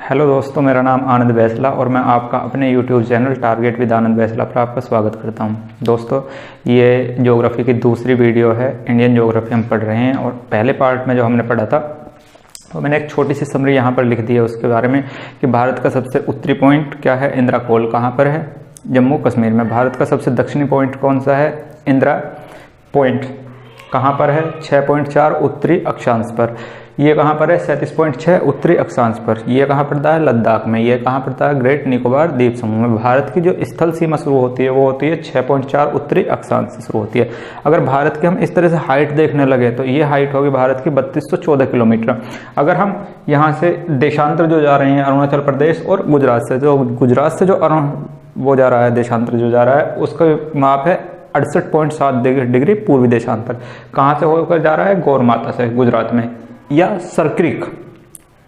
Hello दोस्तों, मेरा नाम आनंद बैसला और मैं आपका अपने YouTube चैनल टारगेट विद आनंद बैसला पर आपका स्वागत करता हूं। दोस्तों, ये ज्योग्राफी की दूसरी वीडियो है। इंडियन ज्योग्राफी हम पढ़ रहे हैं और पहले पार्ट में जो हमने पढ़ा था तो मैंने एक छोटी सी समरी यहाँ पर लिख दी है उसके बारे में कि भारत का सबसे उत्तरी पॉइंट क्या है, इंदिरा कोल कहाँ पर है, जम्मू कश्मीर में। भारत का सबसे दक्षिणी पॉइंट कौन सा है, इंदिरा पॉइंट कहाँ पर है, 6.4 उत्तरी अक्षांश पर। ये कहाँ पर है, 37.6 उत्तरी अक्षांश पर। ये कहाँ पड़ता है, लद्दाख में। ये कहाँ पड़ता है, ग्रेट निकोबार द्वीप समूह में। भारत की जो स्थल सीमा शुरू होती है वो होती है 6.4 उत्तरी अक्षांश से शुरू होती है। अगर भारत की हम इस तरह से हाइट देखने लगे तो ये हाइट होगी भारत की 3214 किलोमीटर। अगर हम यहाँ से देशांतर जो जा रहे हैं अरुणाचल प्रदेश और गुजरात से जो वो जा रहा है, देशांतर जो जा रहा है उसका माप है 68.7 डिग्री पूर्वी देशांतर। कहाँ से होकर जा रहा है, गौरमाता से, गुजरात में, या सरक्रिक,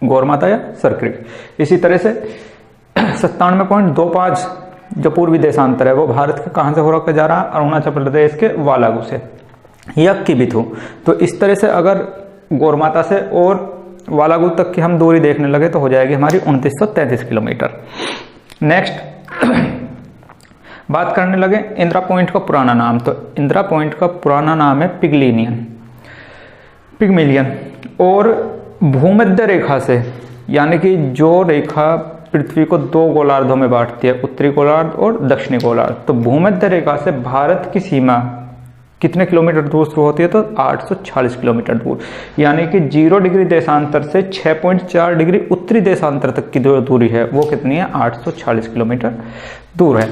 गौरमाता या सरक्रिक। इसी तरह से 97.25 जो पूर्वी देशांतर है वो भारत के कहाँ से होकर जा रहा है, अरुणाचल प्रदेश के वालागू से या किबिथु। तो इस तरह से अगर गौरमाता से और वालागू तक की हम दूरी देखने लगे तो हो जाएगी हमारी 2933 किलोमीटर। नेक्स्ट बात करने लगे इंदिरा पॉइंट का पुराना नाम। तो इंदिरा पॉइंट का पुराना नाम है पिग्मेलियन। और भूमध्य रेखा से, यानी कि जो रेखा पृथ्वी को दो गोलार्धों में बांटती है, उत्तरी गोलार्ध और दक्षिणी गोलार्ध, तो भूमध्य रेखा से भारत की सीमा कितने किलोमीटर दूर शुरू होती है, तो 840 किलोमीटर दूर। यानी कि 0 डिग्री देशांतर से 6.4 डिग्री उत्तरी देशांतर तक की जो दूरी है वो कितनी है, 840 किलोमीटर दूर है।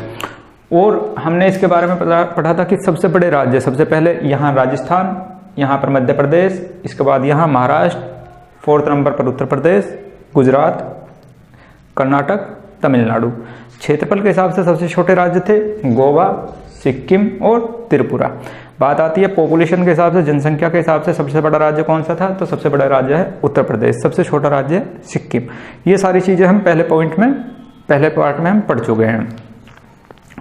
और हमने इसके बारे में पढ़ा था कि सबसे बड़े राज्य, सबसे पहले यहाँ राजस्थान, यहाँ पर मध्य प्रदेश, इसके बाद यहाँ महाराष्ट्र, 4th नंबर पर उत्तर प्रदेश, गुजरात, कर्नाटक, तमिलनाडु। क्षेत्रफल के हिसाब से सबसे छोटे राज्य थे गोवा, सिक्किम और त्रिपुरा। बात आती है पॉपुलेशन के हिसाब से, जनसंख्या के हिसाब से सबसे बड़ा राज्य कौन सा था, तो सबसे बड़ा राज्य है उत्तर प्रदेश, सबसे छोटा राज्य है सिक्किम। ये सारी चीजें हम पहले पार्ट में हम पढ़ चुके हैं।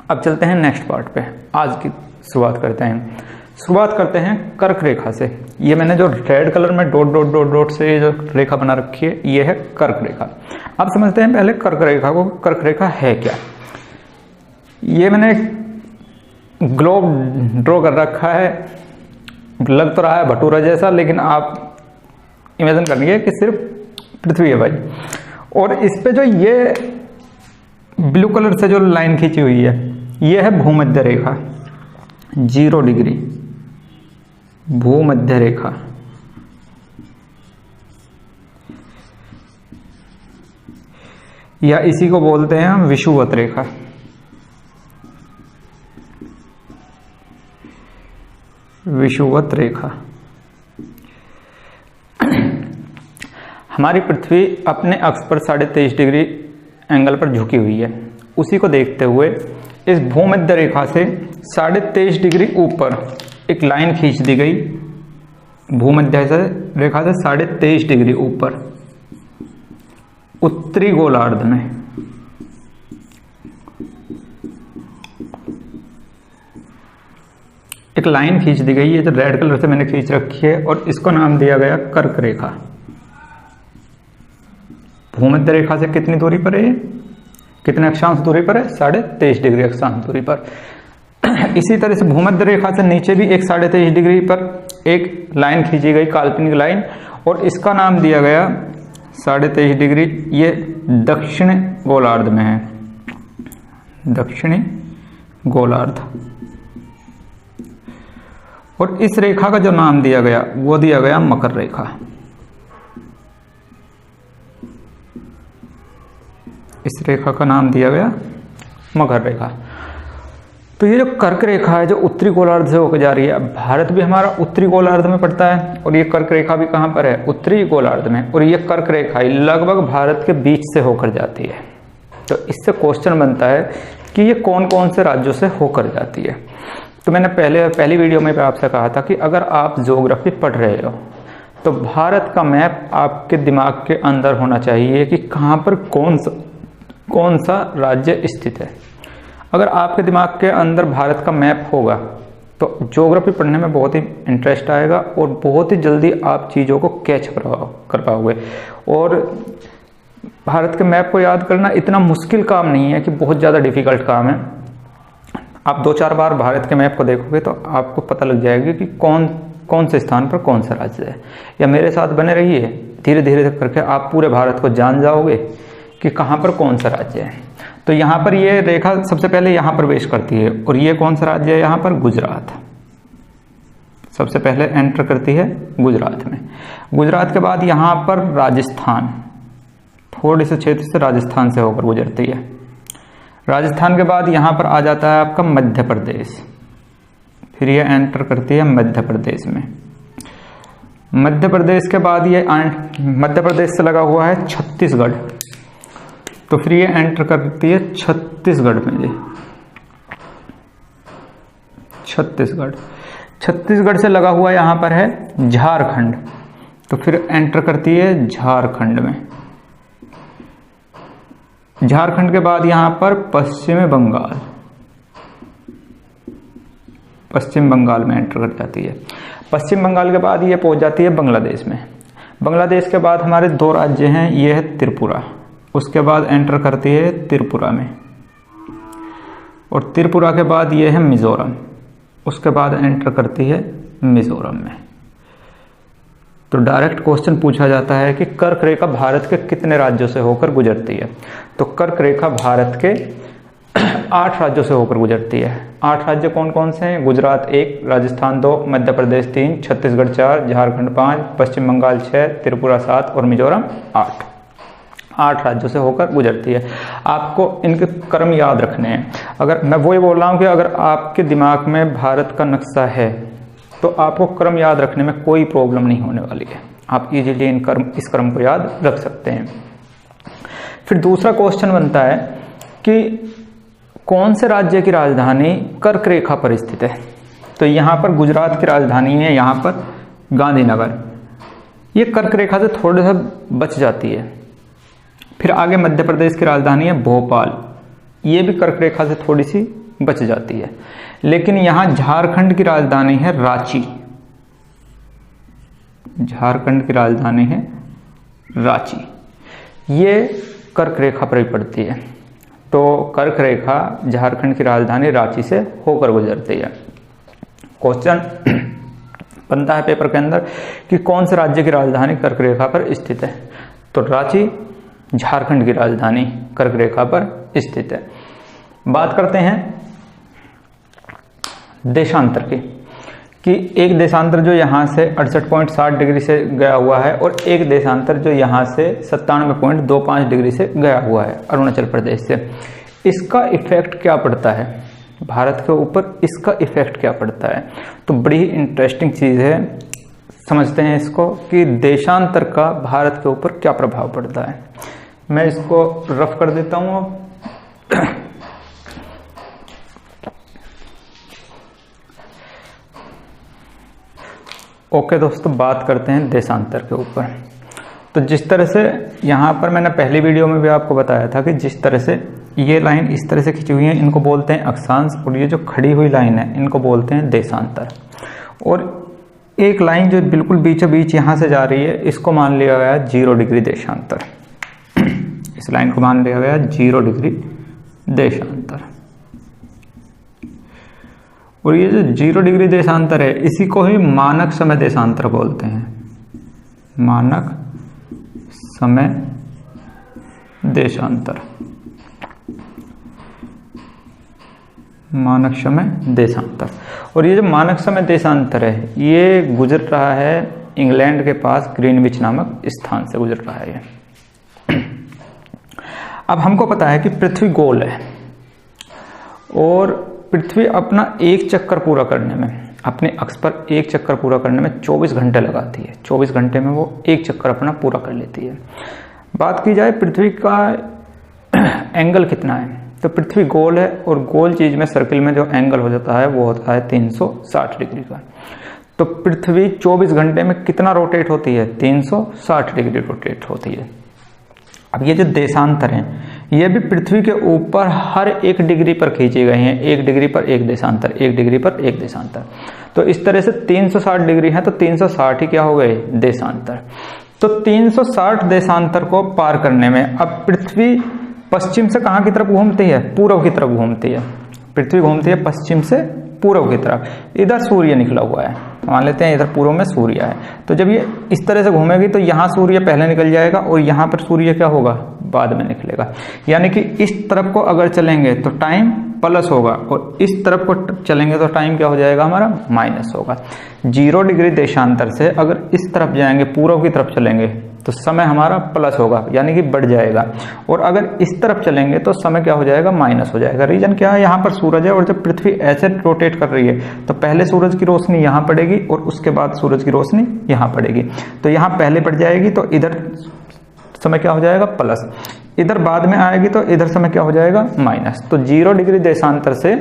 अब चलते हैं नेक्स्ट पार्ट पे। आज की शुरुआत करते हैं कर्क रेखा से। ये मैंने जो रेड कलर में डॉट डॉट डॉट डॉट से जो रेखा बना रखी है ये है कर्क रेखा। अब समझते हैं पहले कर्क रेखा को। कर्क रेखा है क्या, ये मैंने ग्लोब ड्रॉ कर रखा है। लग तो रहा है भटूरा जैसा, लेकिन आप इमेजिन करेंगे कि सिर्फ पृथ्वी है भाई। और इस पे जो ये ब्लू कलर से जो लाइन खींची हुई है ये है भूमध्य रेखा, 0 डिग्री भूमध्य रेखा। या इसी को बोलते हैं हम विषुवत रेखा। विषुवत रेखा। हमारी पृथ्वी अपने अक्ष पर 23.5 डिग्री एंगल पर झुकी हुई है। उसी को देखते हुए इस भूमध्य रेखा से 23.5 डिग्री ऊपर एक लाइन खींच दी गई। भूमध्य रेखा से 23.5 डिग्री ऊपर उत्तरी गोलार्ध में एक लाइन खींच दी गई है जो रेड कलर से मैंने खींच रखी है, और इसको नाम दिया गया कर्क रेखा। भूमध्य रेखा से कितनी दूरी पर है, कितने अक्षांश दूरी पर है, 23.5 डिग्री अक्षांश दूरी पर। इसी तरह से भूमध्य रेखा से नीचे भी एक 23.5 डिग्री पर एक लाइन खींची गई, काल्पनिक लाइन, और इसका नाम दिया गया 23.5 डिग्री। ये दक्षिण गोलार्ध में है, दक्षिणी गोलार्ध। और इस रेखा का जो नाम दिया गया वो दिया गया मकर रेखा। इस रेखा का नाम दिया गया मकर रेखा। तो ये जो कर्क रेखा है जो उत्तरी गोलार्ध से होकर जा रही है, भारत भी हमारा उत्तरी गोलार्ध में पड़ता है और ये कर्क रेखा भी कहाँ पर है, उत्तरी गोलार्ध में। और ये कर्क रेखा लगभग भारत के बीच से होकर जाती है। तो इससे क्वेश्चन बनता है कि ये कौन कौन से राज्यों से होकर जाती है। तो मैंने पहली वीडियो में आपसे कहा था कि अगर आप ज्योग्राफी पढ़ रहे हो तो भारत का मैप आपके दिमाग के अंदर होना चाहिए कि कहाँ पर कौन सा राज्य स्थित है। अगर आपके दिमाग के अंदर भारत का मैप होगा तो ज्योग्राफी पढ़ने में बहुत ही इंटरेस्ट आएगा और बहुत ही जल्दी आप चीज़ों को कैच कर पाओगे। और भारत के मैप को याद करना इतना मुश्किल काम नहीं है कि बहुत ज़्यादा डिफिकल्ट काम है। आप 2-4 बार भारत के मैप को देखोगे तो आपको पता लग जाएगा कि कौन से स्थान पर कौन सा राज्य है। या मेरे साथ बने रहिए, धीरे धीरे करके आप पूरे भारत को जान जाओगे कि कहाँ पर कौन सा राज्य है। तो यहाँ पर ये रेखा सबसे पहले यहाँ प्रवेश करती है, और ये कौन सा राज्य है यहाँ पर? गुजरात। सबसे पहले एंटर करती है गुजरात में। गुजरात के बाद यहाँ पर राजस्थान, थोड़े से क्षेत्र से राजस्थान से होकर गुजरती है। राजस्थान के बाद यहाँ पर आ जाता है आपका मध्य प्रदेश, फिर ये एंटर करती है मध्य प्रदेश में। मध्य प्रदेश के बाद ये मध्य प्रदेश से लगा हुआ है छत्तीसगढ़, तो फिर ये एंटर करती है छत्तीसगढ़ में। जी छत्तीसगढ़ से लगा हुआ यहाँ पर है झारखंड, तो फिर एंटर करती है झारखंड में। झारखंड के बाद यहाँ पर पश्चिम बंगाल में एंटर कर जाती है। पश्चिम बंगाल के बाद ये पहुंच जाती है बांग्लादेश में। बांग्लादेश के बाद हमारे 2 राज्य हैं, ये है त्रिपुरा, उसके बाद एंटर करती है त्रिपुरा में, और त्रिपुरा के बाद ये है मिजोरम, उसके बाद एंटर करती है मिजोरम में। तो डायरेक्ट क्वेश्चन पूछा जाता है कि कर्क रेखा भारत के कितने राज्यों से होकर गुजरती है? तो कर्क रेखा भारत के 8 राज्यों से होकर गुजरती है। 8 राज्य कौन कौन से हैं? गुजरात 1, राजस्थान 2, मध्य प्रदेश 3, छत्तीसगढ़ 4, झारखंड 5, पश्चिम बंगाल 6, त्रिपुरा 7 और मिजोरम 8। 8 राज्यों से होकर गुजरती है। आपको इनके क्रम याद रखने हैं। अगर मैं वही बोल रहा हूँ कि अगर आपके दिमाग में भारत का नक्शा है तो आपको क्रम याद रखने में कोई प्रॉब्लम नहीं होने वाली है। आप इजीली इस क्रम को याद रख सकते हैं। फिर दूसरा क्वेश्चन बनता है कि कौन से राज्य की राजधानी कर्क रेखा पर स्थित है? तो यहाँ पर गुजरात की राजधानी है, यहाँ पर गांधीनगर। ये कर्क रेखा से थोड़ा सा बच जाती है। फिर आगे मध्य प्रदेश की राजधानी है भोपाल, ये भी कर्क रेखा से थोड़ी सी बच जाती है। लेकिन यहाँ झारखंड की राजधानी है रांची, झारखंड की राजधानी है रांची, ये कर्क रेखा पर ही पड़ती है। तो कर्क रेखा झारखंड की राजधानी रांची से होकर गुजरती है। क्वेश्चन बनता है पेपर के अंदर कि कौन से राज्य की राजधानी कर्क रेखा पर स्थित है? तो रांची झारखंड की राजधानी कर्क रेखा पर स्थित है। बात करते हैं देशांतर की, कि एक देशांतर जो यहाँ से 68.60 डिग्री से गया हुआ है और एक देशांतर जो यहाँ से 97.25 डिग्री से गया हुआ है अरुणाचल प्रदेश से, इसका इफेक्ट क्या पड़ता है भारत के ऊपर? इसका इफेक्ट क्या पड़ता है? तो बड़ी इंटरेस्टिंग चीज़ है, समझते हैं इसको कि देशांतर का भारत के ऊपर क्या प्रभाव पड़ता है। मैं इसको रफ कर देता हूँ। ओके दोस्तों, बात करते हैं देशांतर के ऊपर। तो जिस तरह से यहाँ पर मैंने पहली वीडियो में भी आपको बताया था कि जिस तरह से ये लाइन इस तरह से खींची हुई है, इनको बोलते हैं अक्षांश, और ये जो खड़ी हुई लाइन है इनको बोलते हैं देशांतर। और एक लाइन जो बिल्कुल बीचों बीच यहाँ से जा रही है, इसको मान लिया गया 0 डिग्री देशांतर। इस लाइन को मान लिया गया 0 डिग्री देशांतर। और ये जो 0 डिग्री देशांतर है, इसी को ही मानक समय देशांतर बोलते हैं। मानक समय देशांतर, मानक समय देशांतर। और ये जो मानक समय देशांतर है, ये गुजर रहा है इंग्लैंड के पास ग्रीनविच नामक स्थान से गुजर रहा है। अब हमको पता है कि पृथ्वी गोल है और पृथ्वी अपना एक चक्कर पूरा करने में, अपने अक्ष पर एक चक्कर पूरा करने में 24 घंटे लगाती है। 24 घंटे में वो एक चक्कर अपना पूरा कर लेती है। बात की जाए पृथ्वी का एंगल कितना है, तो पृथ्वी गोल है और गोल चीज में सर्किल में जो एंगल हो जाता है वो होता है 360 डिग्री का। तो पृथ्वी 24 घंटे में कितना रोटेट होती है? 360 डिग्री रोटेट होती है। अब ये जो देशांतर हैं, ये भी पृथ्वी के ऊपर हर 1 डिग्री पर खींचे गए हैं। 1 डिग्री पर एक देशांतर, 1 डिग्री पर एक देशांतर। तो इस तरह से 360 डिग्री है तो 360 ही क्या हो गए? देशांतर। तो 360 देशांतर को पार करने में अब पृथ्वी पश्चिम से कहाँ की तरफ घूमती है? पूर्व की तरफ घूमती है। पृथ्वी घूमती है पश्चिम से पूर्व की तरफ। इधर सूर्य निकला हुआ है, मान लेते हैं इधर पूर्व में सूर्य है। तो जब ये इस तरह से घूमेगी तो यहाँ सूर्य पहले निकल जाएगा और यहाँ पर सूर्य क्या होगा? बाद में निकलेगा। यानी कि इस तरफ को अगर चलेंगे तो टाइम प्लस होगा और इस तरफ को चलेंगे तो टाइम क्या हो जाएगा? हमारा माइनस होगा। 0 डिग्री देशांतर से अगर इस तरफ जाएंगे, पूर्व की तरफ चलेंगे तो समय हमारा प्लस होगा, यानी कि बढ़ जाएगा। और अगर इस तरफ चलेंगे तो समय क्या हो जाएगा? माइनस हो जाएगा। रीजन क्या है? यहाँ पर सूरज है और जब पृथ्वी ऐसे रोटेट कर रही है तो पहले सूरज की रोशनी यहाँ पड़ेगी और उसके बाद सूरज की रोशनी यहाँ पड़ेगी। तो यहाँ पहले पड़ जाएगी तो इधर समय क्या हो जाएगा? प्लस। इधर बाद में आएगी तो इधर समय क्या हो जाएगा? माइनस। तो 0 डिग्री देशांतर से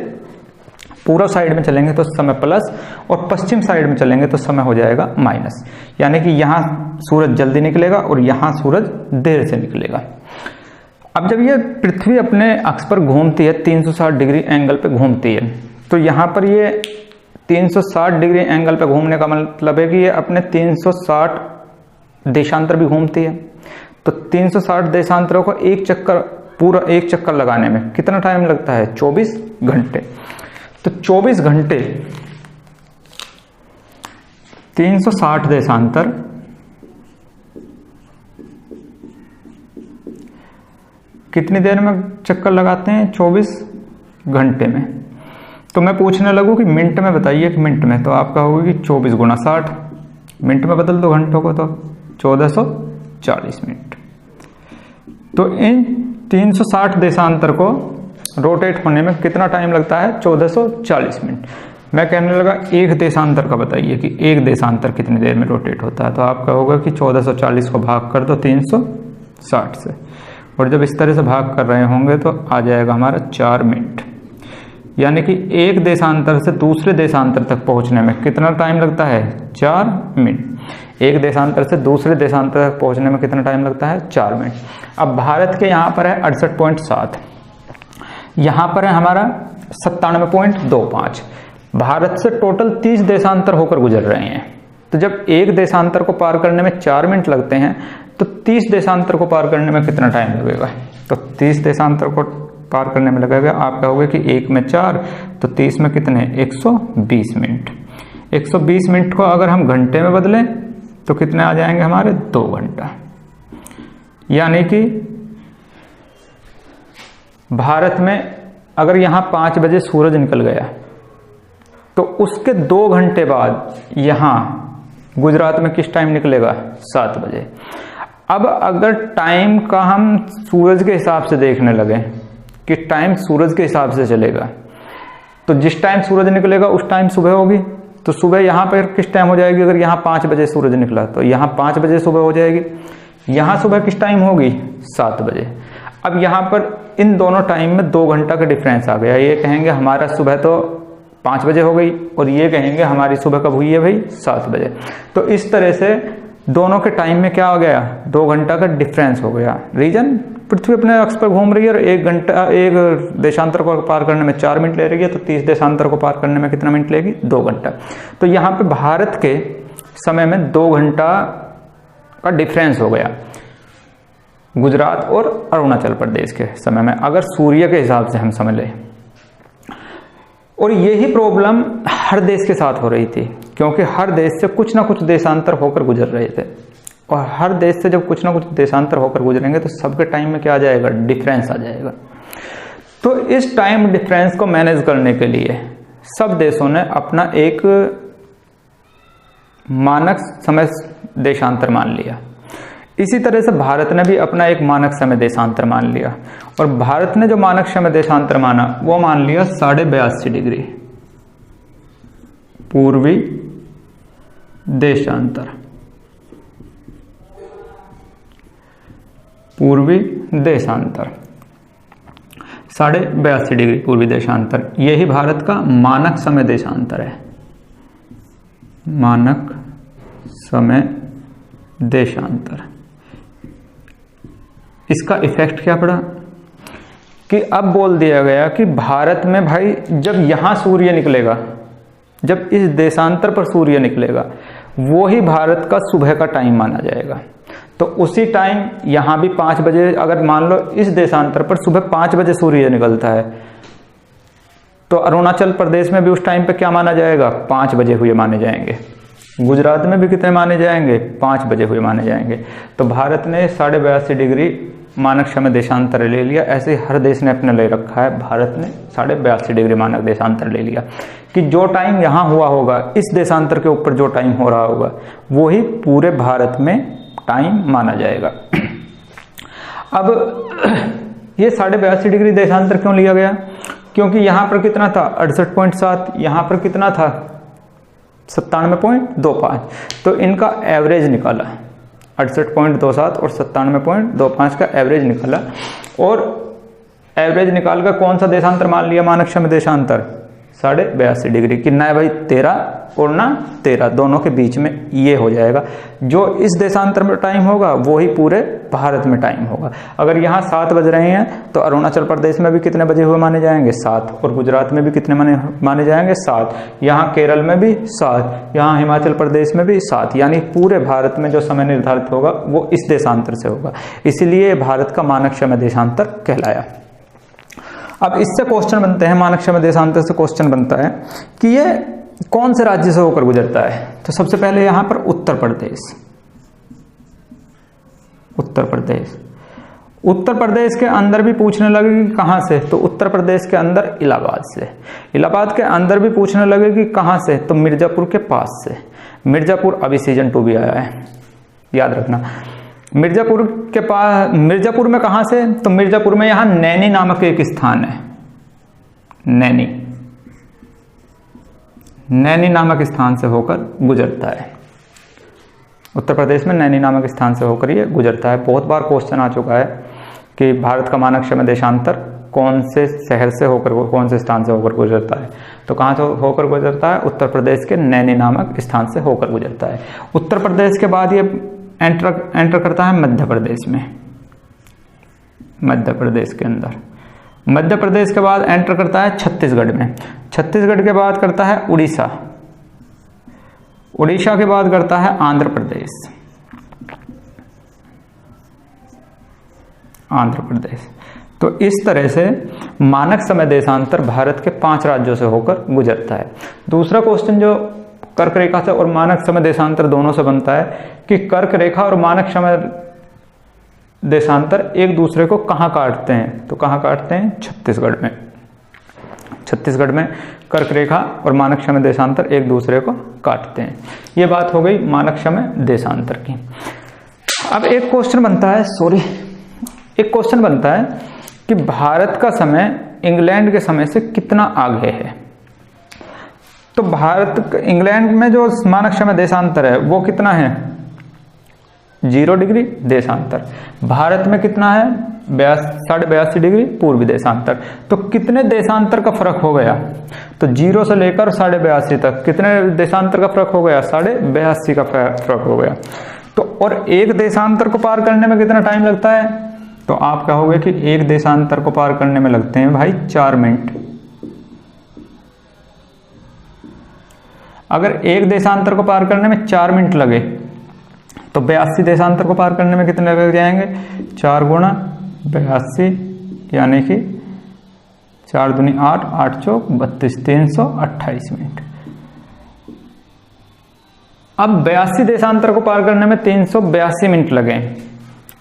पूर्व साइड में चलेंगे तो समय प्लस और पश्चिम साइड में चलेंगे तो समय हो जाएगा माइनस। यानी कि यहाँ सूरज जल्दी निकलेगा और यहाँ सूरज देर से निकलेगा। अब जब ये पृथ्वी अपने अक्ष पर घूमती है, 360 डिग्री एंगल पे घूमती है, तो यहाँ पर ये 360 डिग्री एंगल पे घूमने का मतलब है कि ये अपने 360 देशांतर भी घूमती है। तो 360 देशांतरों को एक चक्कर, पूरा एक चक्कर लगाने में कितना टाइम लगता है? 24 घंटे। तो 24 घंटे 360 देशांतर कितनी देर में चक्कर लगाते हैं? 24 घंटे में। तो मैं पूछने लगूं कि मिनट में बताइए कि मिनट में, तो आप कहोगे कि 24 गुणा 60, मिनट में बदल दो घंटों को तो 1440 मिनट। तो इन 360 देशांतर को रोटेट होने में कितना टाइम लगता है? 1440 मिनट। मैं कहने लगा एक देशांतर का बताइए कि एक देशांतर कितनी देर में रोटेट होता है, तो आप कहोगे कि 1440 को भाग कर दो 360 से, और जब इस तरह से भाग कर रहे होंगे तो आ जाएगा हमारा 4 मिनट। यानी कि एक देशांतर से दूसरे देशांतर तक पहुंचने में कितना टाइम लगता है? 4 मिनट। एक देशांतर से दूसरे देशांतर तक पहुंचने में कितना टाइम लगता है? 4 मिनट। अब भारत के यहाँ पर है 68.7, यहाँ पर है हमारा 97.25। भारत से टोटल 30 देशांतर होकर गुजर रहे हैं। तो जब एक देशांतर को पार करने में 4 मिनट लगते हैं तो 30 देशांतर को पार करने में कितना टाइम लगेगा? तो 30 देशांतर को पार करने में लगेगा, आप कहोगे कि 1 में 4 तो 30 में कितने? 120 मिनट। 120 मिनट को अगर हम घंटे में बदलें तो कितने आ जाएंगे हमारे? 2 घंटा। यानी कि भारत में अगर यहाँ 5 बजे सूरज निकल गया तो उसके 2 घंटे बाद यहाँ गुजरात में किस टाइम निकलेगा? 7 बजे। अब अगर टाइम का हम सूरज के हिसाब से देखने लगे कि टाइम सूरज के हिसाब से चलेगा, तो जिस टाइम सूरज निकलेगा उस टाइम सुबह होगी। तो सुबह यहाँ पर किस टाइम हो जाएगी? अगर यहाँ 5 बजे सूरज निकला तो यहाँ 5 बजे सुबह हो जाएगी। यहाँ सुबह किस टाइम होगी? 7 बजे। अब यहाँ पर इन दोनों टाइम में 2 घंटा का डिफरेंस आ गया। ये कहेंगे हमारा सुबह तो 5 बजे हो गई और ये कहेंगे हमारी सुबह कब हुई है भाई? 7 बजे। तो इस तरह से दोनों के टाइम में क्या हो गया? 2 घंटा का डिफरेंस हो गया। रीजन पृथ्वी अपने अक्ष पर घूम रही है और 1 घंटा, एक देशांतर को पार करने में 4 मिनट ले रही है, तो 30 देशांतर को पार करने में कितना मिनट लेगी? 2 घंटा। तो यहाँ पे भारत के समय में 2 घंटा का डिफरेंस हो गया गुजरात और अरुणाचल प्रदेश के समय में, अगर सूर्य के हिसाब से हम समझ लें। और यही प्रॉब्लम हर देश के साथ हो रही थी, क्योंकि हर देश से कुछ ना कुछ देशांतर होकर गुजर रहे थे, और हर देश से जब कुछ ना कुछ देशांतर होकर गुजरेंगे तो सबके टाइम में क्या आ जाएगा? डिफरेंस आ जाएगा। तो इस टाइम डिफरेंस को मैनेज करने के लिए सब देशों ने अपना एक मानक समय देशांतर मान लिया। इसी तरह से भारत ने भी अपना एक मानक समय देशांतर मान लिया, और भारत ने जो मानक समय देशांतर माना वो मान लिया 82.5 डिग्री पूर्वी देशांतर। पूर्वी देशांतर 82.5 डिग्री पूर्वी देशांतर, यही भारत का मानक समय देशांतर है। मानक समय देशांतर। इसका इफेक्ट क्या पड़ा कि अब बोल दिया गया कि भारत में भाई जब यहां सूर्य निकलेगा, जब इस देशांतर पर सूर्य निकलेगा, वो ही भारत का सुबह का टाइम माना जाएगा। तो उसी टाइम यहाँ भी 5 बजे, अगर मान लो इस देशांतर पर सुबह 5 बजे सूर्य निकलता है, तो अरुणाचल प्रदेश में भी उस टाइम पे क्या माना जाएगा? 5 बजे हुए माने जाएंगे। गुजरात में भी कितने माने जाएंगे? 5 बजे हुए माने जाएंगे। तो भारत ने 82.5 डिग्री मानक समय देशांतर ले लिया। ऐसे हर देश ने अपने ले रखा है, भारत ने 82.5 डिग्री मानक देशांतर ले लिया कि जो टाइम यहाँ हुआ होगा, इस देशांतर के ऊपर जो टाइम हो रहा होगा, वो ही पूरे भारत में टाइम माना जाएगा। अब ये 82.5 डिग्री देशांतर क्यों लिया गया? क्योंकि यहाँ पर कितना था? 68.7, यहाँ पर कितना था? 97.25। तो इनका एवरेज निकाला, 68.27 और 97.25 का एवरेज निकाला, और एवरेज निकाल कर कौन सा देशांतर मान लिया मानक समय देशांतर? 82.5 डिग्री कि ना भाई 13 और ना 13, दोनों के बीच में ये हो जाएगा। जो इस देशांतर में टाइम होगा वो ही पूरे भारत में टाइम होगा। अगर यहाँ 7 बज रहे हैं तो अरुणाचल प्रदेश में भी कितने बजे हुए माने जाएंगे? 7। और गुजरात में भी कितने माने जाएंगे? 7। यहाँ केरल में भी 7, यहाँ हिमाचल प्रदेश में भी 7। यानी पूरे भारत में जो समय निर्धारित होगा वो इस देशांतर से होगा, इसीलिए भारत का मानक समय देशांतर कहलाया। अब इससे क्वेश्चन बनते हैं, मानक समय देशांतर से क्वेश्चन बनता है कि ये कौन से राज्य से होकर गुजरता है? तो सबसे पहले यहां पर उत्तर प्रदेश, उत्तर प्रदेश के अंदर भी पूछने लगे कि कहां से? तो उत्तर प्रदेश के अंदर इलाहाबाद से। इलाहाबाद के अंदर भी पूछने लगे कि कहां से? तो मिर्जापुर के पास से। मिर्जापुर अभी सीजन 2 भी आया है, याद रखना। मिर्जापुर के पास, मिर्जापुर में कहां से? तो मिर्जापुर में यहां नैनी नामक एक स्थान है, नैनी नामक स्थान से होकर गुजरता है। उत्तर प्रदेश में नैनी नामक स्थान से होकर ये गुजरता है। बहुत बार क्वेश्चन आ चुका है कि भारत का मानक समय देशांतर कौन से शहर से होकर, कौन से स्थान से होकर गुजरता है? तो कहां से होकर गुजरता है? उत्तर प्रदेश के नैनी नामक स्थान से होकर गुजरता है। उत्तर प्रदेश के बाद ये एंटर करता है मध्य प्रदेश में, मध्य प्रदेश के अंदर। मध्य प्रदेश के बाद एंटर करता है छत्तीसगढ़ में। छत्तीसगढ़ के बाद करता है उड़ीसा। उड़ीसा के बाद करता है आंध्र प्रदेश। आंध्र प्रदेश। तो इस तरह से मानक समय देशांतर भारत के 5 राज्यों से होकर गुजरता है। दूसरा क्वेश्चन जो कर्क रेखा से और मानक समय देशांतर दोनों से बनता है कि कर्क रेखा और मानक समय देशांतर एक दूसरे को कहां काटते हैं? तो कहां काटते हैं? छत्तीसगढ़ में। छत्तीसगढ़ में कर्क रेखा और मानक समय देशांतर एक दूसरे को काटते हैं। ये बात हो गई मानक समय देशांतर की। अब एक क्वेश्चन बनता है कि भारत का समय इंग्लैंड के समय से कितना आगे है? तो इंग्लैंड में जो मानक समय देशांतर है वो कितना है? 0 डिग्री देशांतर। भारत में कितना है? 82.5 डिग्री पूर्वी देशांतर। तो कितने देशांतर का फर्क हो गया? तो 0 से लेकर 82.5 तक कितने देशांतर का फर्क हो गया? 82.5 का फर्क हो गया। तो और एक देशांतर को पार करने में कितना टाइम लगता है? तो आप कहोगे कि एक देशांतर को पार करने में लगते हैं भाई 4 मिनट। अगर एक देशांतर को पार करने में 4 मिनट लगे तो 82 देशांतर को पार करने में कितने लग जाएंगे? 4 गुणा 82 यानी कि 4 दूनी 8, 8 चौक 32, 328 मिनट। अब 82 देशांतर को पार करने में 382 मिनट लगे।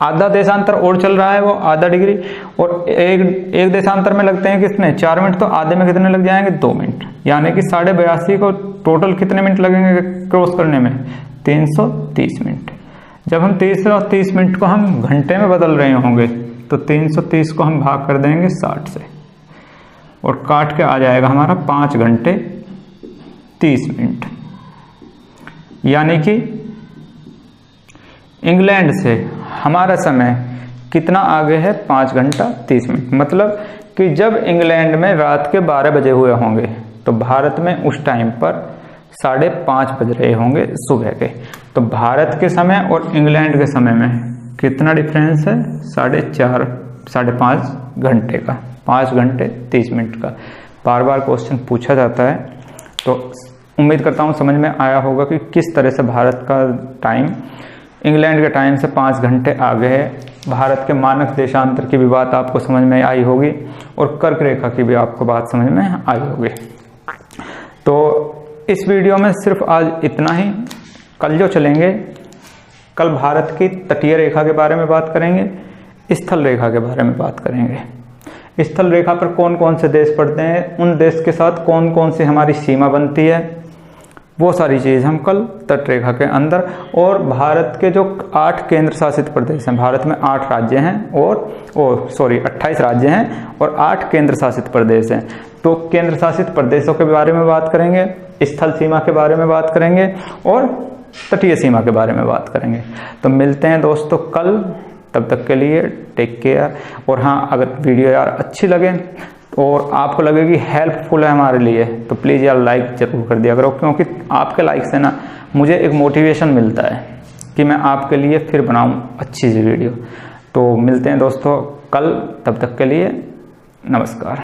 आधा देशांतर और चल रहा है, वो आधा डिग्री, और एक देशांतर में लगते हैं कितने? 4 मिनट। तो आधे में कितने लग जाएंगे? 2 मिनट। यानी कि 82.5 को टोटल कितने मिनट लगेंगे क्रॉस करने में? 330 मिनट। जब हम 330 मिनट को हम घंटे में बदल रहे होंगे तो 330 को हम भाग कर देंगे 60 से और काट के आ जाएगा हमारा 5 घंटे 30 मिनट। यानी कि इंग्लैंड से हमारा समय कितना आगे है? 5 घंटा 30 मिनट। मतलब कि जब इंग्लैंड में रात के 12 बजे हुए होंगे तो भारत में उस टाइम पर 5:30 बज रहे होंगे सुबह के। तो भारत के समय और इंग्लैंड के समय में कितना डिफरेंस है? 5.5 घंटे का, 5 घंटे 30 मिनट का। बार बार क्वेश्चन पूछा जाता है, तो उम्मीद करता हूँ समझ में आया होगा कि किस तरह से भारत का टाइम इंग्लैंड के टाइम से 5 घंटे आगे है। भारत के मानक देशांतर की भी बात आपको समझ में आई होगी और कर्क रेखा की भी आपको बात समझ में आई होगी। तो इस वीडियो में सिर्फ आज इतना ही। कल जो चलेंगे, कल भारत की तटीय रेखा के बारे में बात करेंगे, स्थल रेखा के बारे में बात करेंगे। स्थल रेखा पर कौन कौन से देश पड़ते हैं, उन देश के साथ कौन कौन सी हमारी सीमा बनती है, वो सारी चीज़ हम कल तट रेखा के अंदर, और भारत के जो 8 केंद्र शासित प्रदेश हैं, भारत में 8 राज्य हैं और 28 राज्य हैं और 8 केंद्र शासित प्रदेश हैं। तो केंद्र शासित प्रदेशों के बारे में बात करेंगे, स्थल सीमा के बारे में बात करेंगे और तटीय सीमा के बारे में बात करेंगे। तो मिलते हैं दोस्तों कल, तब तक के लिए टेक केयर। और हाँ, अगर वीडियो यार अच्छी लगे और आपको लगेगी हेल्पफुल है हमारे लिए, तो प्लीज़ यार लाइक जरूर कर दिया करो, क्योंकि आपके लाइक से ना मुझे एक मोटिवेशन मिलता है कि मैं आपके लिए फिर बनाऊं अच्छी सी वीडियो। तो मिलते हैं दोस्तों कल, तब तक के लिए नमस्कार।